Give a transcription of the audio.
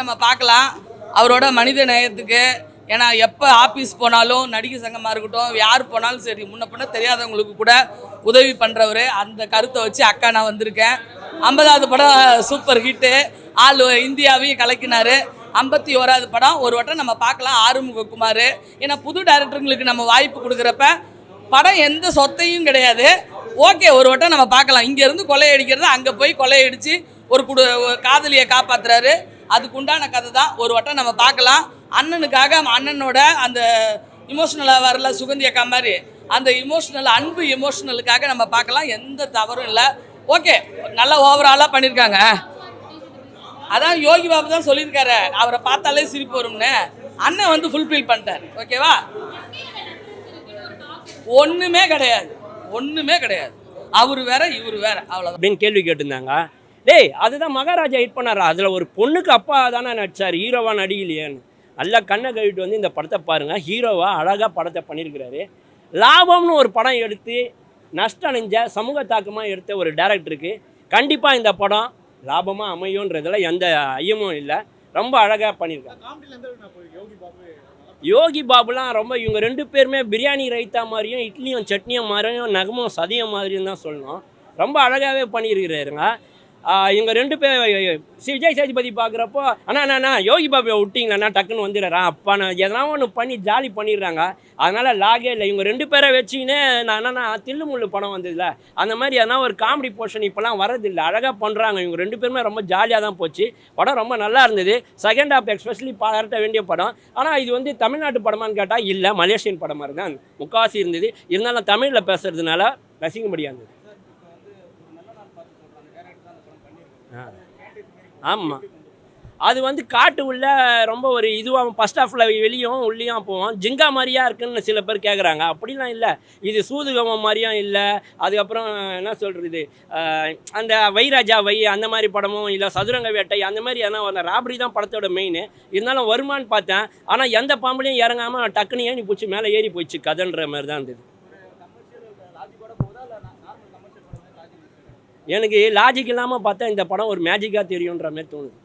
நம்ம பார்க்கலாம். அவரோட மனித நேயத்துக்கு. ஏன்னா எப்போ ஆஃபீஸ் போனாலும் நடிகை சங்கமாக இருக்கட்டும், யார் போனாலும் சரி, முன்ன பின்ன தெரியாதவங்களுக்கு கூட உதவி பண்ணுறவர். அந்த கருத்தை வச்சு அக்கா நான் வந்திருக்கேன். 50வது படம் சூப்பர் ஹிட்டு, ஆள் இந்தியாவையும் கலக்கினார். 51வது படம் ஒரு வட்டம் நம்ம பார்க்கலாம். ஆறுமுககுமார். ஏன்னா புது டைரக்டருங்களுக்கு நம்ம வாய்ப்பு கொடுக்குறப்ப படம் எந்த சொத்தையும் கிடையாது. ஓகே, ஒரு வட்டம் நம்ம பார்க்கலாம். இங்கேருந்து கொள்ளையடிக்கிறது அங்கே போய் கொள்ளையடிச்சு ஒரு காதலியை காப்பாற்றுறாரு. அதுக்குண்டான கதை தான். ஒரு வட்டம் நம்ம பார்க்கலாம். அண்ணனுக்காக அண்ணனோட அந்த இமோஷனலாக வரல சுகந்தி அக்கா மாதிரி அந்த இமோஷனல் அன்பு எமோஷனலுக்காக நம்ம பார்க்கலாம். எந்த தவறும் இல்லை. ஓகே, நல்லா ஓவராலாக பண்ணியிருக்காங்க. அதான் யோகி பாபு தான் சொல்லியிருக்காரு, அவரை பார்த்தாலே சிரிப்பு வரும்னு. அண்ணன் வந்து ஃபுல்ஃபில் பண்ணிட்டார். ஓகேவா? ஒன்றுமே கிடையாது, ஒன்றுமே கிடையாது. அவர் வேற இவர் வேற, அவ்வளோ அப்படின்னு கேள்வி கேட்டிருந்தாங்க. டேய், அதுதான் மகாராஜா ஹிட் பண்ணாரா? அதில் ஒரு பொண்ணுக்கு அப்பா தானே நடிச்சார், ஹீரோவா நடிகலையேன்னு. நல்லா கண்ணை கழிட்டு வந்து இந்த படத்தை பாருங்கள். ஹீரோவா அழகாக படத்தை பண்ணியிருக்கிறாரு. லாபம்னு ஒரு படம் எடுத்து நஷ்டம் அடைஞ்ச சமூக தாக்கமாக எடுத்த ஒரு டைரக்டருக்கு கண்டிப்பாக இந்த படம் லாபமாக அமையுன்றதுல எந்த ஐயமும் இல்லை. ரொம்ப அழகாக பண்ணியிருக்காங்க. யோகி பாபுலாம் ரொம்ப, இவங்க 2 பேருமே பிரியாணி ரைத்தா மாதிரியும் இட்லியும் சட்னியும் மாதிரியும் நகமும் சதியம் மாதிரியும் தான் சொல்லணும். ரொம்ப அழகாகவே பண்ணியிருக்கிறாருங்க. இவங்க 2 பேர் விஜய் சேதுபதி பார்க்குறப்போ அண்ணா யோகி பாபுவை விட்டிங்களா டக்குன்னு வந்துடுறான். அப்பா நான் எதனா ஒன்று பண்ணி ஜாலி பண்ணிடுறாங்க. அதனால் லாகே இல்லை. இவங்க 2 பேரை வச்சுக்கின்னு நான் தில்லு முள்ளு படம் வந்ததில்ல, அந்த மாதிரி எதனா ஒரு காமெடி போர்ஷன் இப்போலாம் வரதில்லை. அழகாக பண்ணுறாங்க. இவங்க 2 பேருமே ரொம்ப ஜாலியாக தான் போச்சு. படம் ரொம்ப நல்லா இருந்தது. செகண்ட் ஹாஃப் எக்ஸ்பெஷலி பாராட்ட வேண்டிய படம். ஆனால் இது வந்து தமிழ்நாட்டு படமானு கேட்டால் இல்லை, மலேசியன் படம் மாதிரி தான் முக்கால்வாசி இருந்தது. இருந்தாலும் தமிழில் பேசுகிறதுனால ரசிக்க முடியாது. ஆமாம், அது வந்து காட்டு உள்ள ரொம்ப ஒரு இதுவாக ஃபஸ்ட் ஹாஃபில் வெளியும் உள்ளேயும் போவோம். ஜிங்கா மாதிரியா இருக்குன்னு சில பேர் கேட்குறாங்க. அப்படிலாம் இல்லை, இது சூதுகமம் மாதிரியும் இல்லை. அதுக்கப்புறம் என்ன சொல்கிறது, அந்த வைராஜா அந்த மாதிரி படமும் இல்லை, சதுரங்க வேட்டை அந்த மாதிரி எதனா ஒரு ராபரி தான் படத்தோட மெயின். இருந்தாலும் வருமானு பார்த்தேன். ஆனால் எந்த பாம்புலையும் இறங்காமல் டக்குன்னு ஏறி போச்சு, மேலே ஏறி போயிடுச்சு கதைன்ற மாதிரி தான் இருந்தது. எனக்கு லாஜிக் இல்லாமல் பார்த்தா இந்த படம் ஒரு மேஜிக்காக தெரியுன்ற மாதிரி தோணுது.